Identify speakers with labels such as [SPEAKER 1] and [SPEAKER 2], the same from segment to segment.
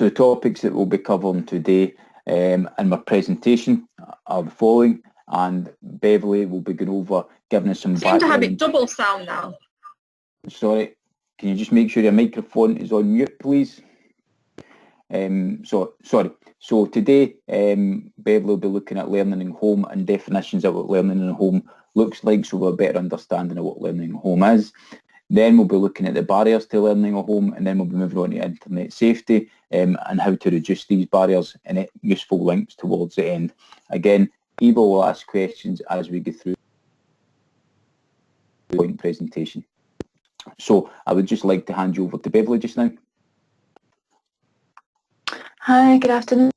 [SPEAKER 1] So the topics that we'll be covering today in my presentation are the following, and Beverly will be going over giving us some background.
[SPEAKER 2] Seem to have it double sound now.
[SPEAKER 1] Sorry, can you just make sure your microphone is on mute, please? So today Beverly will be looking at learning in home and definitions of what learning in home looks like, so we'll have a better understanding of what learning in home is. Then we'll be looking at the barriers to learning at home, and then we'll be moving on to internet safety and how to reduce these barriers and useful links towards the end. Again, Eva will ask questions as we go through the point presentation. So I would just like to hand you over to Beverly just now.
[SPEAKER 3] Hi, good afternoon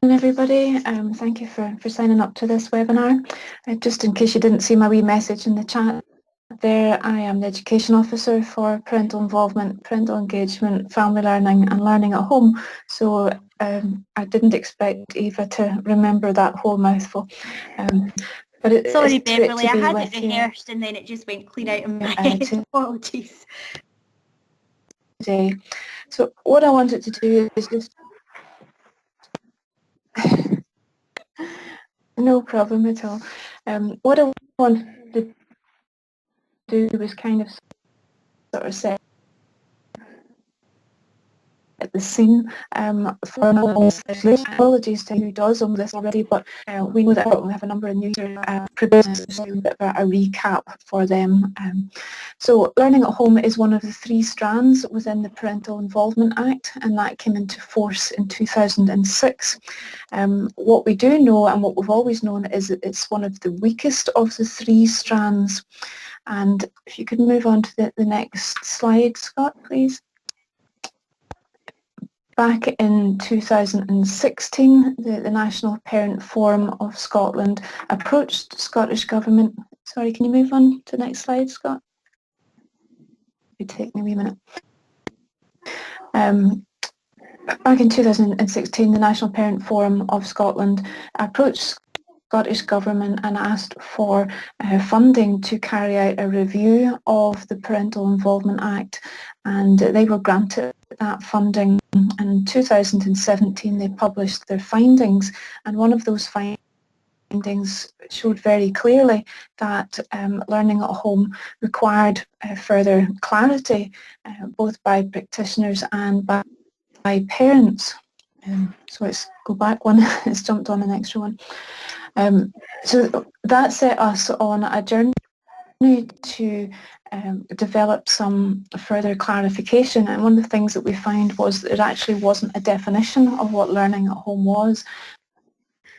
[SPEAKER 3] everybody. Thank you for signing up to this webinar. Just in case you didn't see my wee message in the chat there, I am the Education Officer for Parental Involvement, Parental Engagement, Family Learning and Learning at Home. So I didn't expect Eva to remember that whole mouthful. But
[SPEAKER 2] sorry Beverly, I had it rehearsed and then it just went clean out of my head. Apologies.
[SPEAKER 3] Today. So what I wanted to do is just... No problem at all. What I wanted to do was kind of sort of set at the scene for an specialist. Apologies to who does on this already, but we know that we have a number of new producers, so a bit of a recap for them. So learning at home is one of the 3 strands within the Parental Involvement Act, and that came into force in 2006. What we do know, and what we've always known, is that it's one of the weakest of the 3 strands. And if you could move on to the next slide, Scott, please. Back in 2016, the National Parent Forum of Scotland approached Scottish Government. Sorry, can you move on to the next slide, Scott? It'd take me a wee minute. Back in 2016, the National Parent Forum of Scotland approached Scottish Government and asked for funding to carry out a review of the Parental Involvement Act, and they were granted that funding. In 2017 they published their findings, and one of those findings showed very clearly that learning at home required further clarity, both by practitioners and by parents. So let's go back one, it's jumped on an extra one. So that set us on a journey to develop some further clarification, and one of the things that we found was that it actually wasn't a definition of what learning at home was.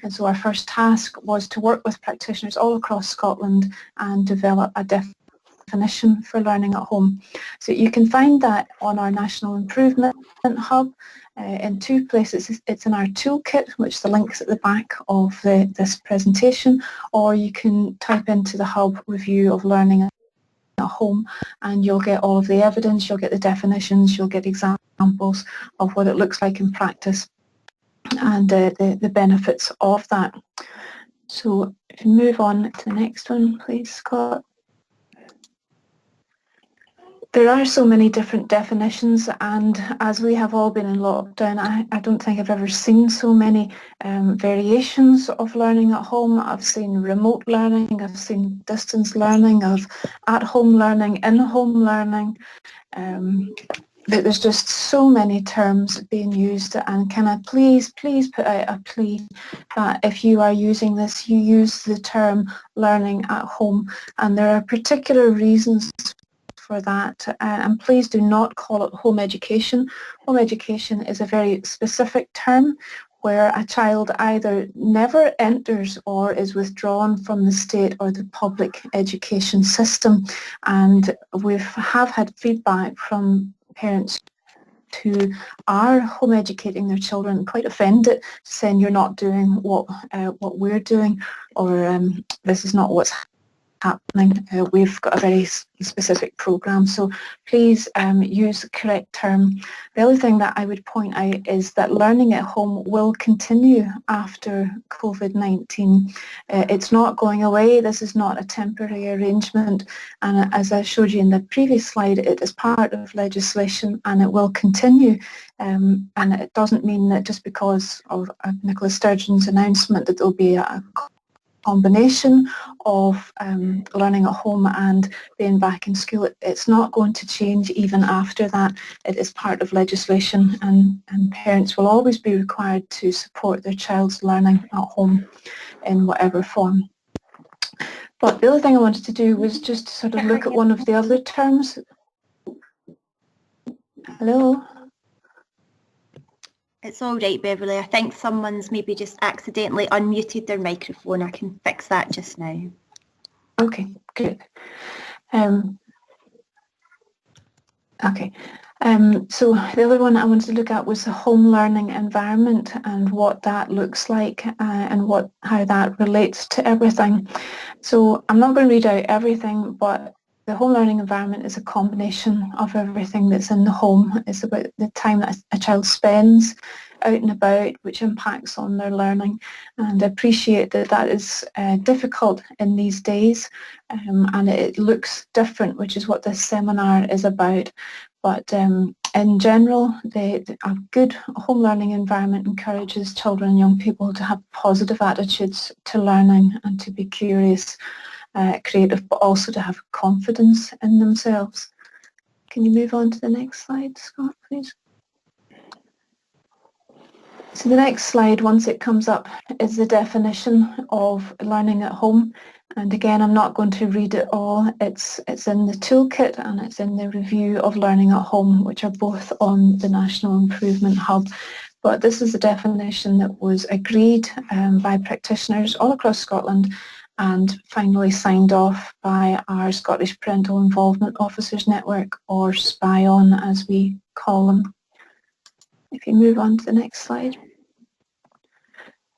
[SPEAKER 3] And so our first task was to work with practitioners all across Scotland and develop a definition for learning at home. So you can find that on our National Improvement Hub in 2 places. It's in our toolkit, which the link's at the back of this presentation, or you can type into the Hub review of learning at home and you'll get all of the evidence, you'll get the definitions, you'll get examples of what it looks like in practice and the benefits of that. So if you move on to the next one, please, Scott. There are so many different definitions, and as we have all been in lockdown, I don't think I've ever seen so many variations of learning at home. I've seen remote learning, I've seen distance learning, I've at-home learning, in-home learning. There's just so many terms being used, and can I please put out a plea that if you are using this, you use the term learning at home, and there are particular reasons for that, and please do not call it home education. Home education is a very specific term where a child either never enters or is withdrawn from the state or the public education system, and we have had feedback from parents who are home educating their children quite offended, saying you're not doing what we're doing, or this is not what's happening. We've got a very specific programme, so please use the correct term. The other thing that I would point out is that learning at home will continue after COVID-19. It's not going away. This is not a temporary arrangement, and as I showed you in the previous slide, it is part of legislation and it will continue. And it doesn't mean that just because of Nicola Sturgeon's announcement that there'll be a combination of learning at home and being back in school. It's not going to change even after that. It is part of legislation, and parents will always be required to support their child's learning at home in whatever form. But the other thing I wanted to do was just sort of look at one of the other terms. Hello?
[SPEAKER 2] It's all right, Beverly. I think someone's maybe just accidentally unmuted their microphone. I can fix that just now.
[SPEAKER 3] Okay, good. So the other one I wanted to look at was the home learning environment and what that looks like and how that relates to everything. So I'm not going to read out everything, but the home learning environment is a combination of everything that's in the home. It's about the time that a child spends out and about, which impacts on their learning. And I appreciate that that is difficult in these days, and it looks different, which is what this seminar is about. But in general, a good home learning environment encourages children and young people to have positive attitudes to learning and to be curious, creative, but also to have confidence in themselves. Can you move on to the next slide, Scott, please? So the next slide, once it comes up, is the definition of learning at home. And again, I'm not going to read it all. It's in the toolkit and it's in the review of learning at home, which are both on the National Improvement Hub. But this is a definition that was agreed by practitioners all across Scotland and finally signed off by our Scottish Parental Involvement Officers Network, or SPION as we call them. If you move on to the next slide.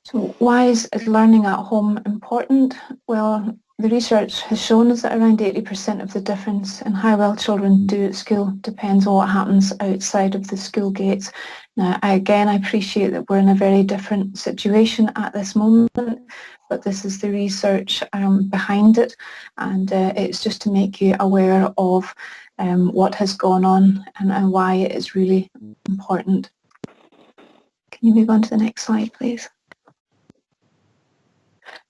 [SPEAKER 3] So why is learning at home important? Well, the research has shown us that around 80% of the difference in how well children do at school depends on what happens outside of the school gates. Now, I appreciate that we're in a very different situation at this moment, but this is the research behind it, and it's just to make you aware of what has gone on and why it is really important. Can you move on to the next slide, please?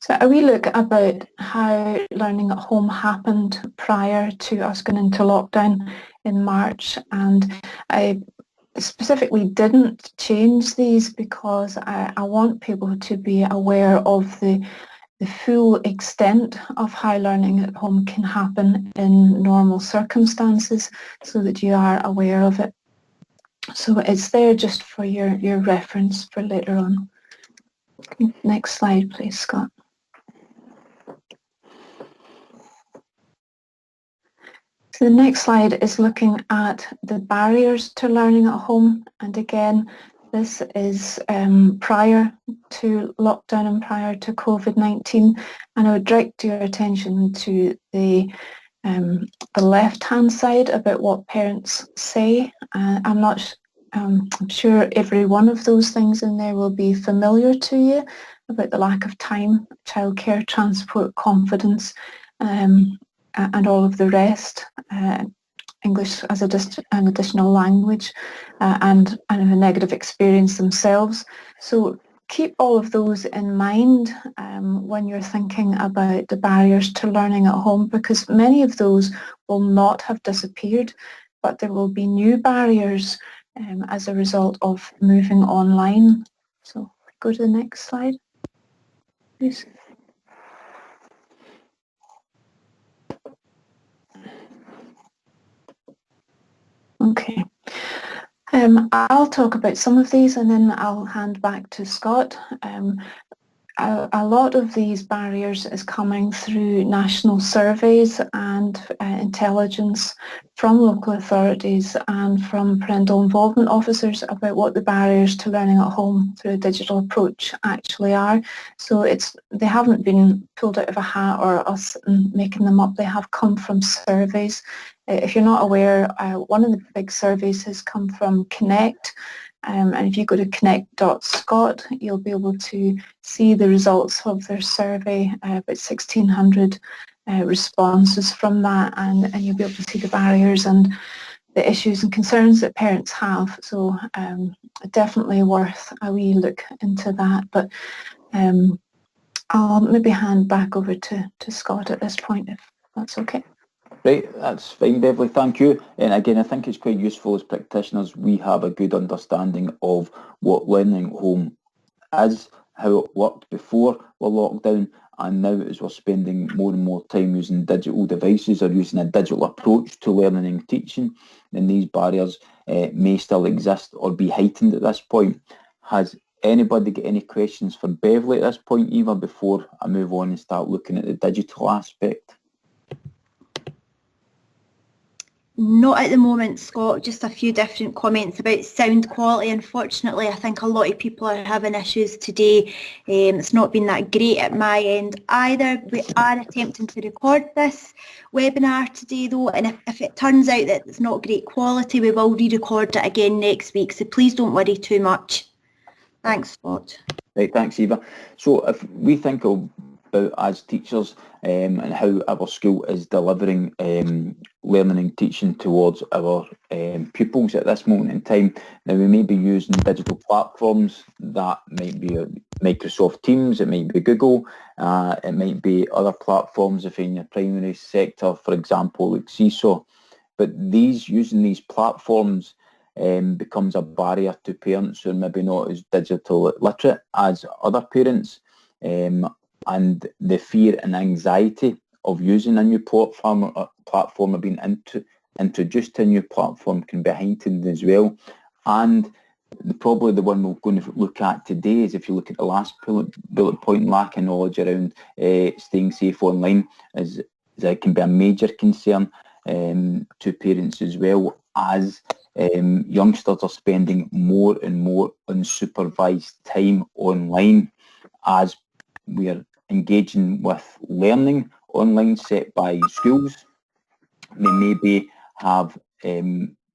[SPEAKER 3] So a wee look about how learning at home happened prior to us going into lockdown in March, and I specifically didn't change these because I want people to be aware of the full extent of how learning at home can happen in normal circumstances so that you are aware of it. So it's there just for your reference for later on. Next slide, please, Scott. So the next slide is looking at the barriers to learning at home, and again this is prior to lockdown and prior to COVID-19, and I would direct your attention to the left-hand side about what parents say. I'm sure every one of those things in there will be familiar to you about the lack of time, childcare, transport, confidence, and all of the rest, English as an additional language, and a negative experience themselves. So keep all of those in mind when you're thinking about the barriers to learning at home, because many of those will not have disappeared, but there will be new barriers as a result of moving online. So go to the next slide, please. Okay. I'll talk about some of these and then I'll hand back to Scott. a lot of these barriers is coming through national surveys and intelligence from local authorities and from parental involvement officers about what the barriers to learning at home through a digital approach actually are. So they haven't been pulled out of a hat or us making them up. They have come from surveys. If you're not aware, one of the big surveys has come from Connect. And if you go to connect.scot, you'll be able to see the results of their survey, about 1,600 responses from that, and you'll be able to see the barriers and the issues and concerns that parents have. So definitely worth a wee look into that. But I'll maybe hand back over to Scott at this point, if that's okay.
[SPEAKER 1] Right, that's fine, Beverly, thank you. And again, I think it's quite useful as practitioners, we have a good understanding of what learning at home is, how it worked before the lockdown, and now as we're spending more and more time using digital devices or using a digital approach to learning and teaching, then these barriers may still exist or be heightened at this point. Has anybody got any questions for Beverly at this point, Eva, before I move on and start looking at the digital aspect?
[SPEAKER 2] Not at the moment, Scott, just a few different comments about sound quality. Unfortunately, I think a lot of people are having issues today. It's not been that great at my end either. We are attempting to record this webinar today though, and if it turns out that it's not great quality, we will re-record it again next week, so please don't worry too much. Thanks, Scott.
[SPEAKER 1] Right, thanks, Eva. So if we think about as teachers and how our school is delivering learning and teaching towards our pupils at this moment in time, now we may be using digital platforms that might be Microsoft Teams, it might be Google, it might be other platforms if in your primary sector, for example, like Seesaw. But using these platforms becomes a barrier to parents who are maybe not as digital literate as other parents, and the fear and anxiety of using a new platform or being introduced to a new platform can be heightened as well. And probably the one we're going to look at today is, if you look at the last bullet point, lack of knowledge around staying safe online, is that can be a major concern to parents as well, as youngsters are spending more and more unsupervised time online as we are engaging with learning online set by schools. They maybe have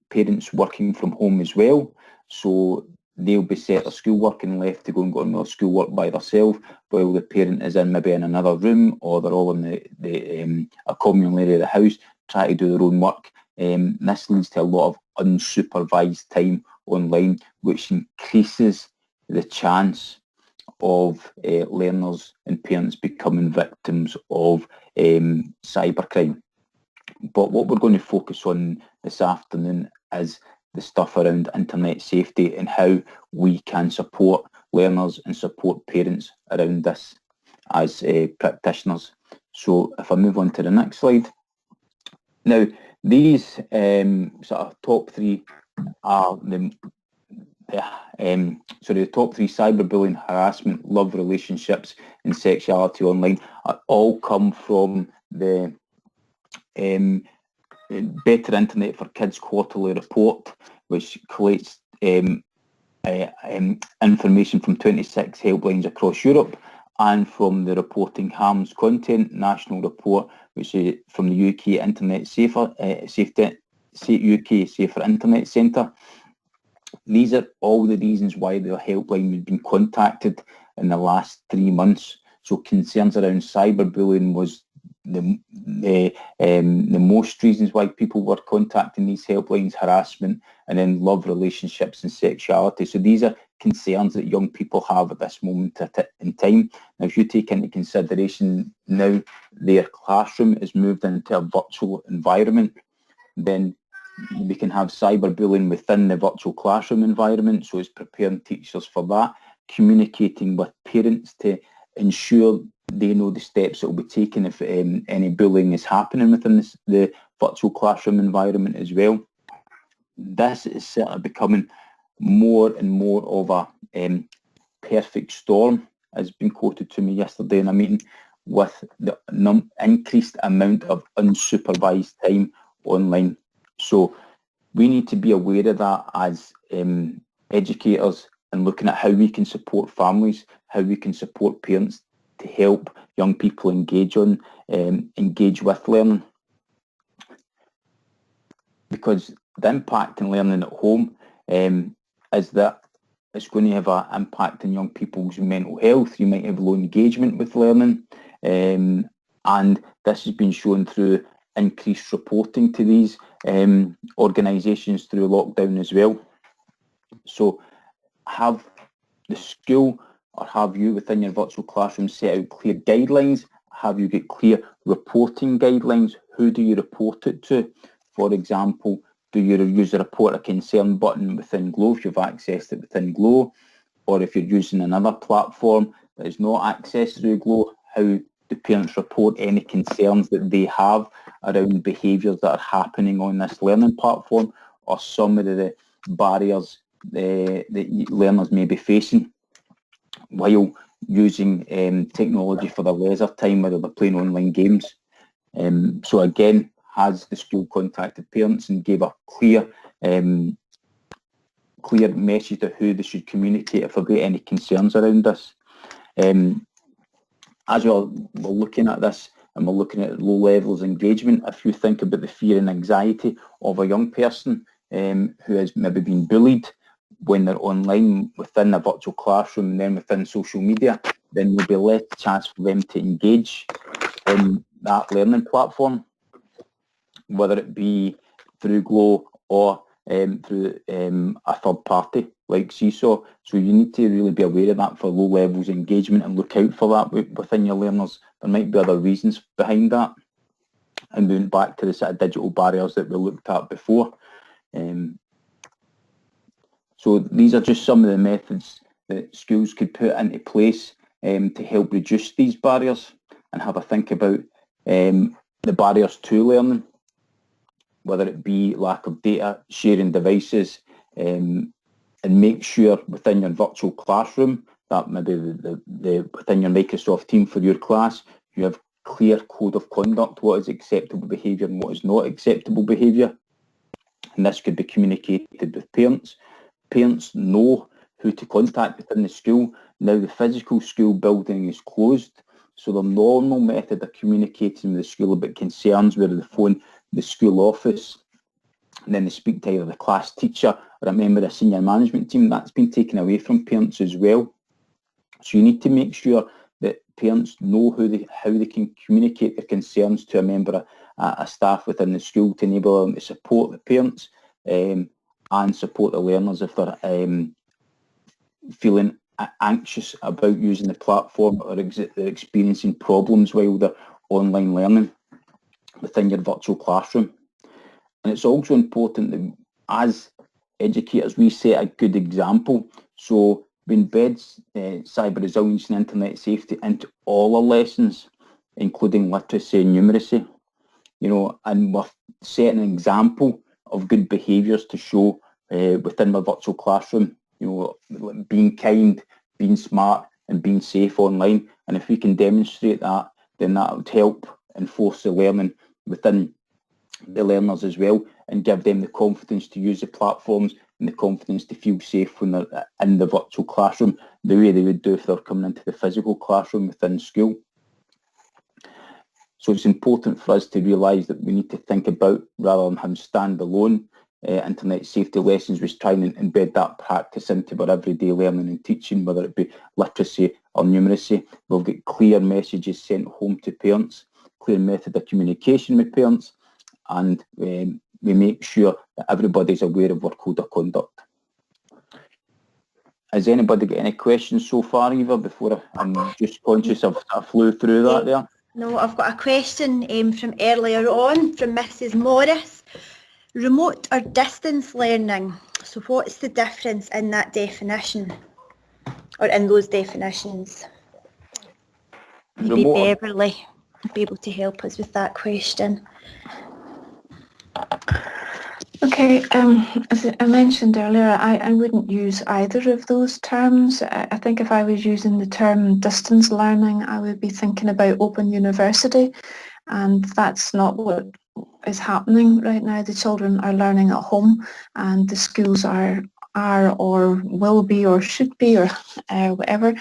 [SPEAKER 1] parents working from home as well, so they'll be set their schoolwork and left to go and go on with their schoolwork by themselves, while the parent is maybe in another room, or they're all in a communal area of the house trying to do their own work. This leads to a lot of unsupervised time online, which increases the chance of learners and parents becoming victims of cybercrime. But what we're going to focus on this afternoon is the stuff around internet safety and how we can support learners and support parents around this as practitioners. So if I move on to the next slide. Now, these sort of top three are the top three: cyberbullying, harassment, love relationships and sexuality online, all come from the Better Internet for Kids quarterly report, which collates information from 26 helplines across Europe, and from the Reporting Harms Content national report, which is from the UK Internet Safer Internet Centre. These are all the reasons why the helpline has been contacted in the last 3 months. So concerns around cyberbullying was the most reasons why people were contacting these helplines, harassment, and then love relationships and sexuality. So these are concerns that young people have at this moment in time. Now, if you take into consideration now their classroom is moved into a virtual environment, then we can have cyberbullying within the virtual classroom environment. So it's preparing teachers for that, communicating with parents to ensure they know the steps that will be taken if any bullying is happening within the virtual classroom environment as well. This is certainly becoming more and more of a perfect storm has been quoted to me yesterday in a meeting, with the increased amount of unsupervised time online. So we need to be aware of that as educators, and looking at how we can support families, how we can support parents to help young people engage with learning. Because the impact in learning at home is that it's going to have an impact on young people's mental health. You might have low engagement with learning, and this has been shown through increased reporting to these organisations through lockdown as well. So have the school, or have you within your virtual classroom, set out clear guidelines? Have you got clear reporting guidelines? Who do you report it to? For example, do you use a report a concern button within Glow if you've accessed it within Glow? Or if you're using another platform that is not accessed through Glow, how do parents report any concerns that they have around behaviours that are happening on this learning platform, or some of the barriers that learners may be facing while using technology for their leisure time, whether they're playing online games? So again, has the school contacted parents and gave a clear message of who they should communicate if they've got any concerns around this? As well, we're looking at this and we're looking at low levels of engagement. If you think about the fear and anxiety of a young person who has maybe been bullied when they're online within a virtual classroom and then within social media, then there'll be less chance for them to engage in that learning platform, whether it be through Glow or through a third party like Seesaw. So you need to really be aware of that for low levels of engagement and look out for that within your learners. There might be other reasons behind that. And moving back to the sort of digital barriers that we looked at before. So these are just some of the methods that schools could put into place to help reduce these barriers and have a think about the barriers to learning, whether it be lack of data, sharing devices, and make sure within your virtual classroom that maybe within your Microsoft team for your class, you have clear code of conduct, what is acceptable behaviour and what is not acceptable behaviour. And this could be communicated with parents. Parents know who to contact within the school. Now the physical school building is closed, so the normal method of communicating with the school about concerns where they phone the school office and then they speak to either the class teacher or a member of the senior management team. That's been taken away from parents as well. So you need to make sure that parents know how they can communicate their concerns to a member of staff within the school to enable them to support the parents and support the learners if they're feeling anxious about using the platform or they're experiencing problems while they're online learning within your virtual classroom. And it's also important that as educators we set a good example. So we embed cyber resilience and internet safety into all our lessons, including literacy and numeracy, and we're setting an example of good behaviours to show within my virtual classroom, being kind, being smart and being safe online. And if we can demonstrate that, then that would help enforce the learning within the learners as well and give them the confidence to use the platforms and the confidence to feel safe when they're in the virtual classroom the way they would do if they're coming into the physical classroom within school. So it's important for us to realise that we need to think about, rather than having standalone internet safety lessons, we try and embed that practice into our everyday learning and teaching, whether it be literacy or numeracy. We'll get clear messages sent home to parents, clear method of communication with parents, and we make sure that everybody's aware of our code of conduct. Has anybody got any questions so far, Eva, before I'm just conscious I flew through that there?
[SPEAKER 2] No, I've got a question from earlier on from Mrs. Morris. Remote or distance learning, so what's the difference in that definition, or in those definitions? Maybe Beverly would be able to help us with that question.
[SPEAKER 3] Okay, as I mentioned earlier, I wouldn't use either of those terms. I think if I was using the term distance learning, I would be thinking about open university, and that's not what is happening right now. The children are learning at home, and the schools are or will be or should be or whatever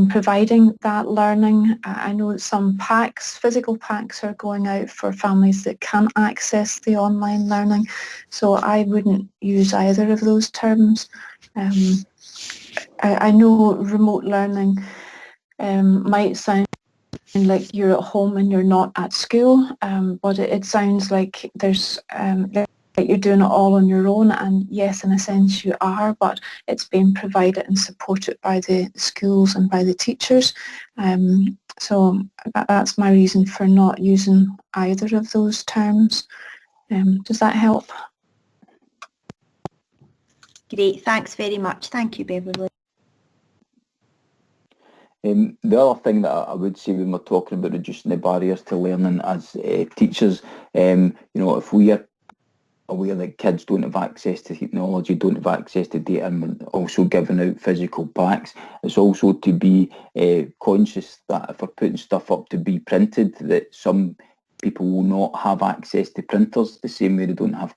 [SPEAKER 3] providing that learning. I know that some packs, physical packs, are going out for families that can't access the online learning, so I wouldn't use either of those terms. I know remote learning might sound like you're at home and you're not at school, but it sounds like there's like you're doing it all on your own, and yes, in a sense you are, but it's being provided and supported by the schools and by the teachers. So that's my reason for not using either of those terms. Does that help?
[SPEAKER 2] Great, thanks very much. Thank you, Beverly.
[SPEAKER 1] The other thing that I would say when we're talking about reducing the barriers to learning as teachers, you know, if we are aware that kids don't have access to technology, don't have access to data, and also giving out physical packs, it's also to be conscious that if we're putting stuff up to be printed, that some people will not have access to printers the same way they don't have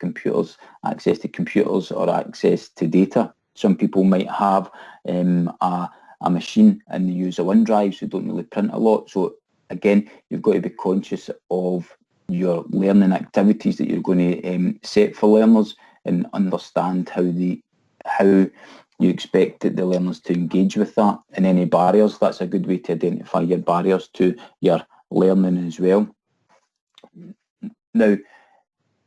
[SPEAKER 1] access to computers or access to data. Some people might have a machine and they use a OneDrive, so don't really print a lot. So again, you've got to be conscious of your learning activities that you're going to set for learners and understand how you expect the learners to engage with that, and any barriers. That's a good way to identify your barriers to your learning as well. Now,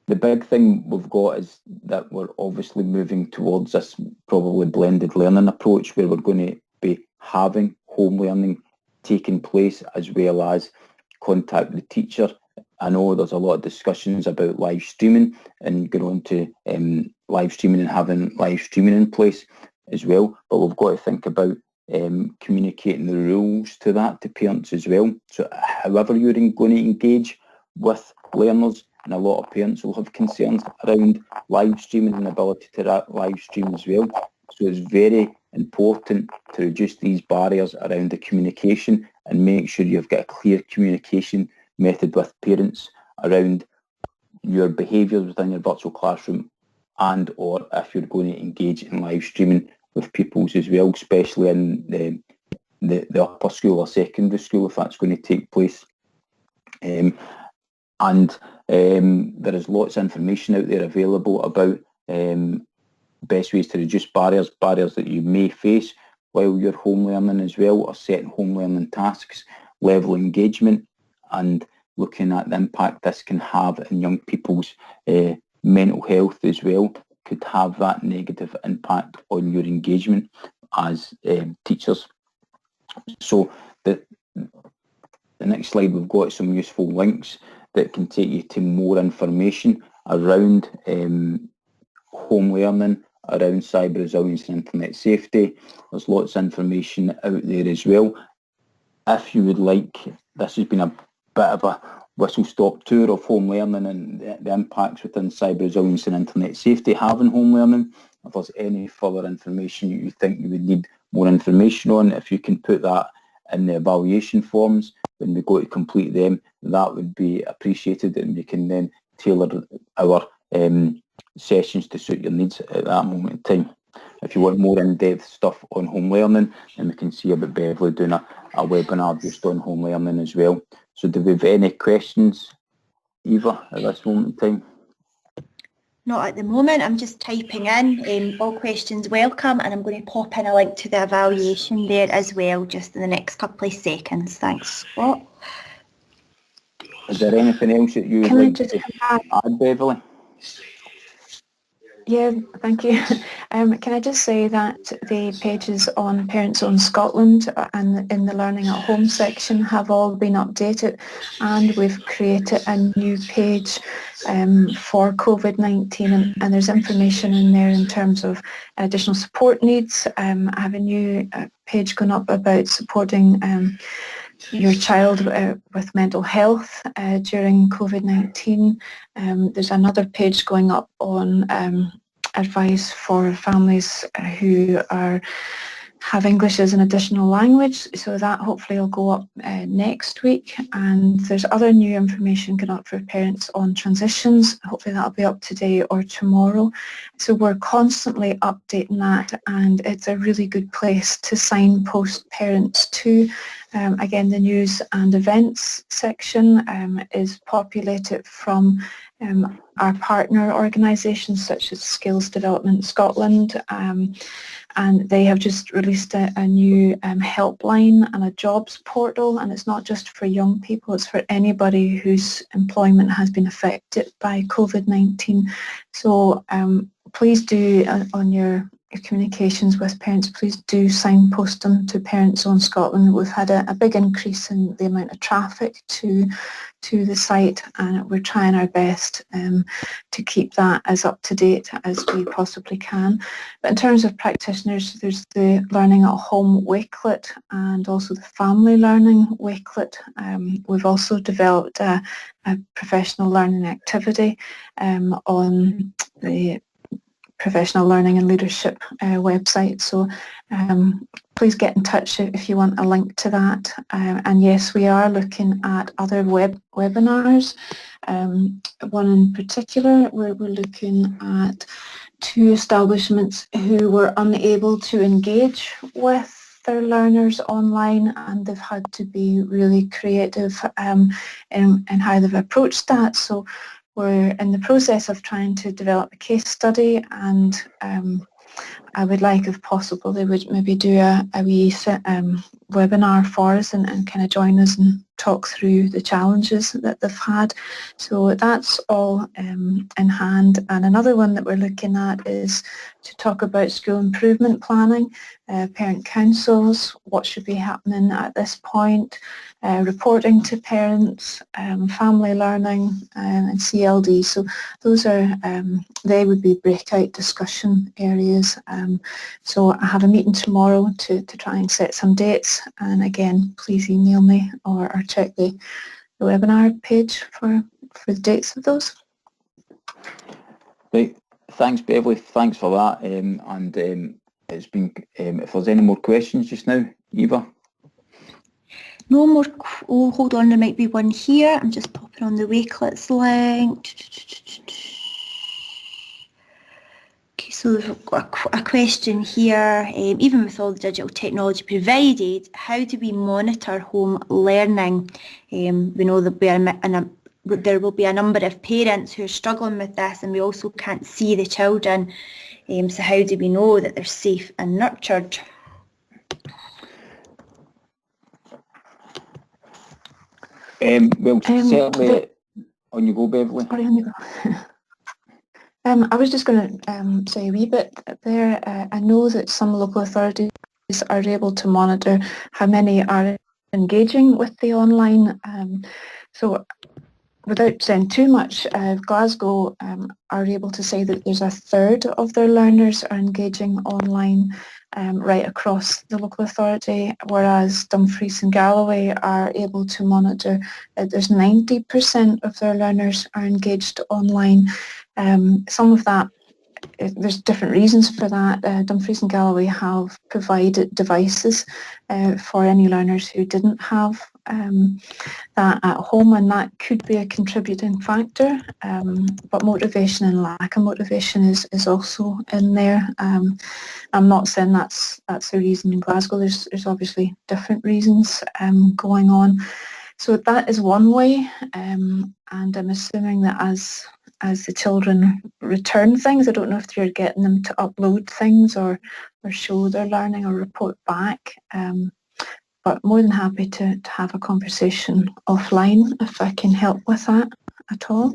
[SPEAKER 1] the big thing we've got is that we're obviously moving towards this probably blended learning approach where we're going to be having home learning taking place as well as contact with the teacher. I know there's a lot of discussions about live streaming and going on to live streaming and having live streaming in place as well, but we've got to think about communicating the rules to that to parents as well. So however you're going to engage with learners, and a lot of parents will have concerns around live streaming and the ability to live stream as well. So it's very important to reduce these barriers around the communication and make sure you've got a clear communication method with parents around your behaviours within your virtual classroom, and or if you're going to engage in live streaming with pupils as well, especially in the upper school or secondary school if that's going to take place. There is lots of information out there available about best ways to reduce barriers that you may face while you're home learning as well, or setting home learning tasks, level engagement, and looking at the impact this can have in young people's mental health as well, could have that negative impact on your engagement as teachers. So the next slide, we've got some useful links that can take you to more information around home learning, around cyber resilience and internet safety. There's lots of information out there as well. If you would like, this has been a bit of a whistle-stop tour of home learning and the impacts within cyber resilience and internet safety having home learning. If there's any further information you think you would need more information on, if you can put that in the evaluation forms when we go to complete them, that would be appreciated, and we can then tailor our sessions to suit your needs at that moment in time. If you want more in-depth stuff on home learning, then we can see about Beverly doing a webinar just on home learning as well. So do we have any questions, Eva, at this moment in time?
[SPEAKER 2] Not at the moment. I'm just typing in. All questions welcome, and I'm going to pop in a link to the evaluation there as well, just in the next couple of seconds. Thanks, Scott.
[SPEAKER 1] Is there anything else that you would like to add, Beverly?
[SPEAKER 3] Yeah, thank you. Can I just say that the pages on Parents Own Scotland and in the Learning at Home section have all been updated, and we've created a new page for COVID-19, and there's information in there in terms of additional support needs. I have a new page going up about supporting your child with mental health during COVID-19. There's another page going up on advice for families who have English as an additional language, so that hopefully will go up next week. And there's other new information going up for parents on transitions. Hopefully that'll be up today or tomorrow. So we're constantly updating that, and it's a really good place to signpost parents to. Again, the news and events section is populated from our partner organisations such as Skills Development Scotland, and they have just released a new helpline and a jobs portal, and it's not just for young people, it's for anybody whose employment has been affected by COVID-19. So please do, on your communications with parents, please do signpost them to Parents on Scotland. We've had a big increase in the amount of traffic to the site, and we're trying our best to keep that as up to date as we possibly can. But in terms of practitioners, there's the Learning at Home Wakelet and also the Family Learning Wakelet. We've also developed a professional learning activity on the Professional Learning and Leadership website, so please get in touch if you want a link to that. And yes, we are looking at other webinars. One in particular where we're looking at 2 establishments who were unable to engage with their learners online, and they've had to be really creative in how they've approached that. So we're in the process of trying to develop a case study, and I would like, if possible, they would maybe do a wee webinar for us and kind of join us and talk through the challenges that they've had. So that's all in hand. And another one that we're looking at is to talk about school improvement planning, parent councils, what should be happening at this point, reporting to parents, family learning, and CLD. So those are, they would be breakout discussion areas. So I have a meeting tomorrow to try and set some dates, and again, please email me or check the webinar page for the dates of those.
[SPEAKER 1] Right, thanks Beverly, thanks for that. It's been, if there's any more questions just now, Eva?
[SPEAKER 2] No more, oh hold on, there might be one here. I'm just popping on the Wakelets link. Okay, so we've got a question here. Even with all the digital technology provided, how do we monitor home learning? We know that there will be a number of parents who are struggling with this, and we also can't see the children. So how do we know that they're safe and nurtured?
[SPEAKER 1] Well, certainly, on you go, Beverly.
[SPEAKER 3] Sorry, on you go. I was just going to say a wee bit there. I know that some local authorities are able to monitor how many are engaging with the online. So without saying too much, Glasgow are able to say that there's 1/3 of their learners are engaging online right across the local authority, whereas Dumfries and Galloway are able to monitor that there's 90% of their learners are engaged online. Some of that, there's different reasons for that. Dumfries and Galloway have provided devices for any learners who didn't have that at home, and that could be a contributing factor. But motivation and lack of motivation is also in there. I'm not saying that's the reason in Glasgow. There's obviously different reasons going on. So that is one way, and I'm assuming that as the children return things, I don't know if you're getting them to upload things or show their learning or report back, but more than happy to have a conversation offline if I can help with that at all.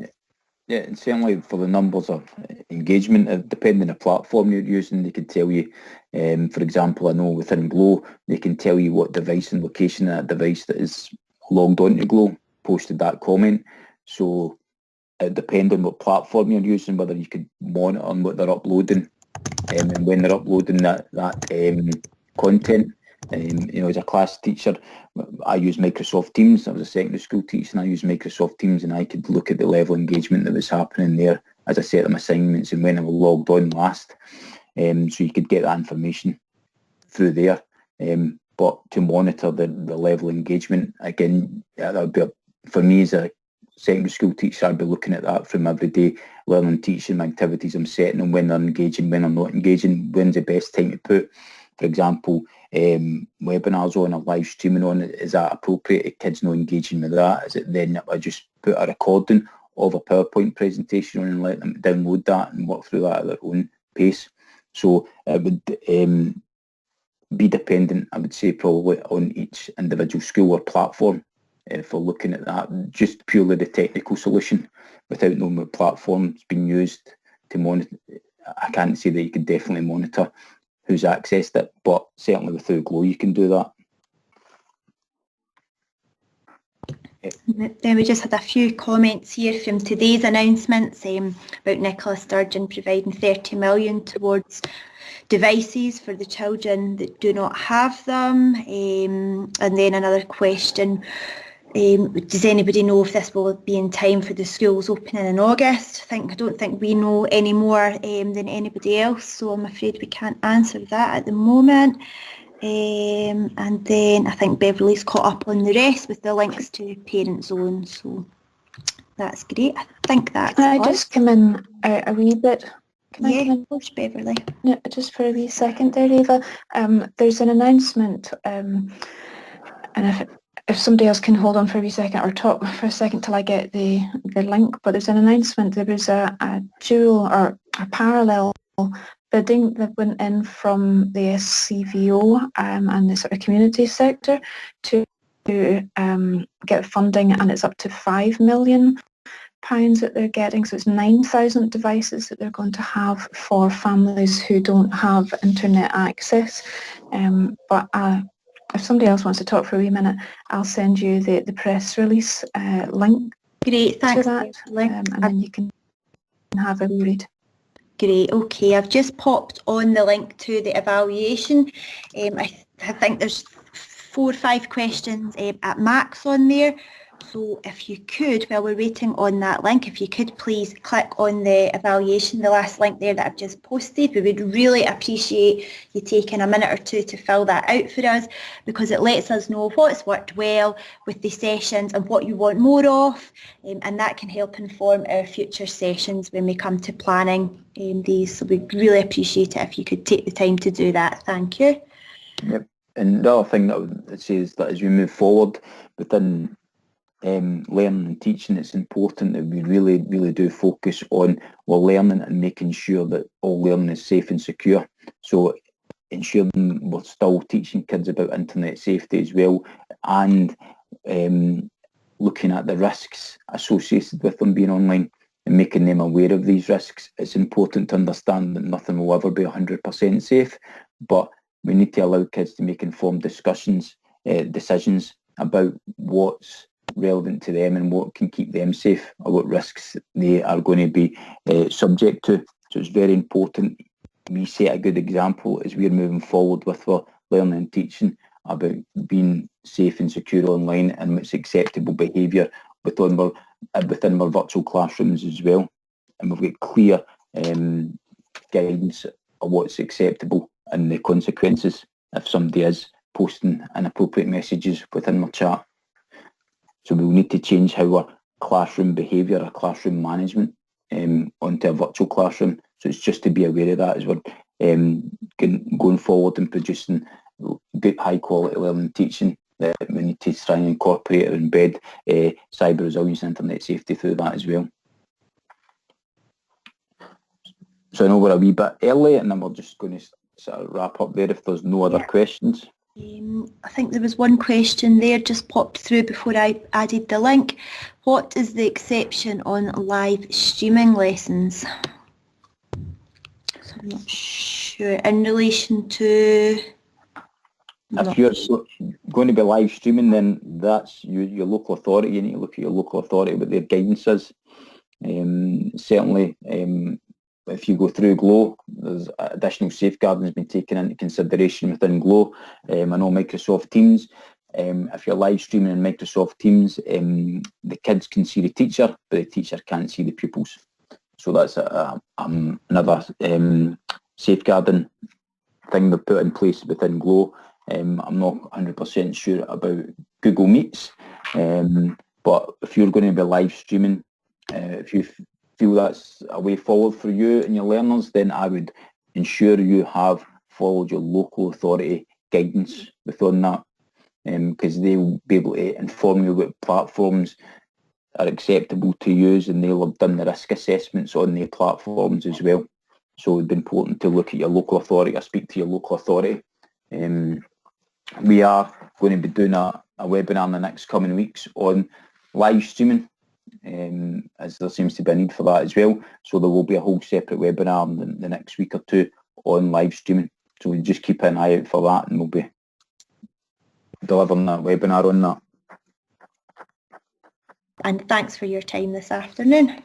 [SPEAKER 1] Yeah, and certainly for the numbers of engagement, depending on the platform you're using, they can tell you, for example, I know within Glow, they can tell you what device and location of that device that is logged onto Glow posted that comment. So it depends on what platform you're using, whether you could monitor on what they're uploading and when they're uploading that content. As a class teacher, I use Microsoft Teams. I was a secondary school teacher and I used Microsoft Teams, and I could look at the level of engagement that was happening there as I set them assignments and when I was logged on last. So you could get that information through there. But to monitor the level of engagement, again, that would be for me as a secondary school teacher, I'd be looking at that from everyday learning, teaching activities I'm setting, and when they're engaging, when they're not engaging, when's the best time to put, for example, webinars on or live streaming on. Is that appropriate if kids not engaging with that? Is it then I just put a recording of a PowerPoint presentation on and let them download that and work through that at their own pace? So it would be dependent, I would say, probably on each individual school or platform for looking at that. Just purely the technical solution without knowing what platform's been used to monitor. I can't say that you could definitely monitor who's accessed it, but certainly with Glow you can do that.
[SPEAKER 2] Then we just had a few comments here from today's announcements about Nicola Sturgeon providing 30 million towards devices for the children that do not have them. And then another question, does anybody know if this will be in time for the schools opening in August? I don't think we know any more than anybody else, so I'm afraid we can't answer that at the moment. And then I think Beverly's caught up on the rest with the links to Parent Zone, so that's great. I think that's
[SPEAKER 3] Can I just come in a wee bit?
[SPEAKER 2] Of course, Beverly.
[SPEAKER 3] No, just for a wee second there, Eva. There's an announcement, and if somebody else can hold on for a wee second or talk for a second till I get the link, but there's an announcement. There was a dual or a parallel bidding that went in from the SCVO and the sort of community sector to get funding, and it's up to £5 million that they're getting. So it's 9,000 devices that they're going to have for families who don't have internet access. But if somebody else wants to talk for a wee minute, I'll send you the press release link.
[SPEAKER 2] Great, thanks.
[SPEAKER 3] To that, and then you can have a wee read.
[SPEAKER 2] Great, okay, I've just popped on the link to the evaluation. I think there's 4 or 5 questions at max on there. So if you could, while we're waiting on that link, if you could please click on the evaluation, the last link there that I've just posted. We would really appreciate you taking a minute or two to fill that out for us, because it lets us know what's worked well with the sessions and what you want more of, and that can help inform our future sessions when we come to planning these. So we'd really appreciate it if you could take the time to do that. Thank you.
[SPEAKER 1] Yep. And the other thing that I would say is that as we move forward within learning and teaching, it's important that we really do focus on learning and making sure that all learning is safe and secure. So ensuring we're still teaching kids about internet safety as well, and looking at the risks associated with them being online and making them aware of these risks. It's important to understand that nothing will ever be 100% safe, but we need to allow kids to make informed decisions about what's relevant to them and what can keep them safe, or what risks they are going to be subject to. So it's very important we set a good example as we're moving forward with our learning and teaching about being safe and secure online and what's acceptable behaviour within our virtual classrooms as well. And we've got clear guidance of what's acceptable and the consequences if somebody is posting inappropriate messages within their chat. So we will need to change how our classroom behaviour, our classroom management onto a virtual classroom. So it's just to be aware of that as we're going forward and producing good high quality learning and teaching. We need to try and incorporate or embed cyber resilience and internet safety through that as well. So I know we're a wee bit early, and then we're just going to sort of wrap up there if there's no other questions.
[SPEAKER 2] I think there was one question there just popped through before I added the link. What is the exception on live streaming lessons? So I'm not sure. In relation to...
[SPEAKER 1] If you're going to be live streaming, then that's your local authority. You need to look at your local authority, what their guidance is. Certainly, if you go through GLOW, there's additional safeguarding has been taken into consideration within GLOW. I know Microsoft Teams, if you're live streaming in Microsoft Teams, the kids can see the teacher, but the teacher can't see the pupils. So that's another safeguarding thing they've put in place within GLOW. I'm not 100% sure about Google Meets, but if you're going to be live streaming, if you feel that's a way forward for you and your learners, then I would ensure you have followed your local authority guidance within that, because they will be able to inform you what platforms are acceptable to use, and they'll have done the risk assessments on their platforms as well. So it'd be important to look at your local authority or speak to your local authority. We are going to be doing a webinar in the next coming weeks on live streaming, as there seems to be a need for that as well. So there will be a whole separate webinar in the next week or two on live streaming. So we just keep an eye out for that, and we'll be delivering that webinar on that.
[SPEAKER 2] And thanks for your time this afternoon.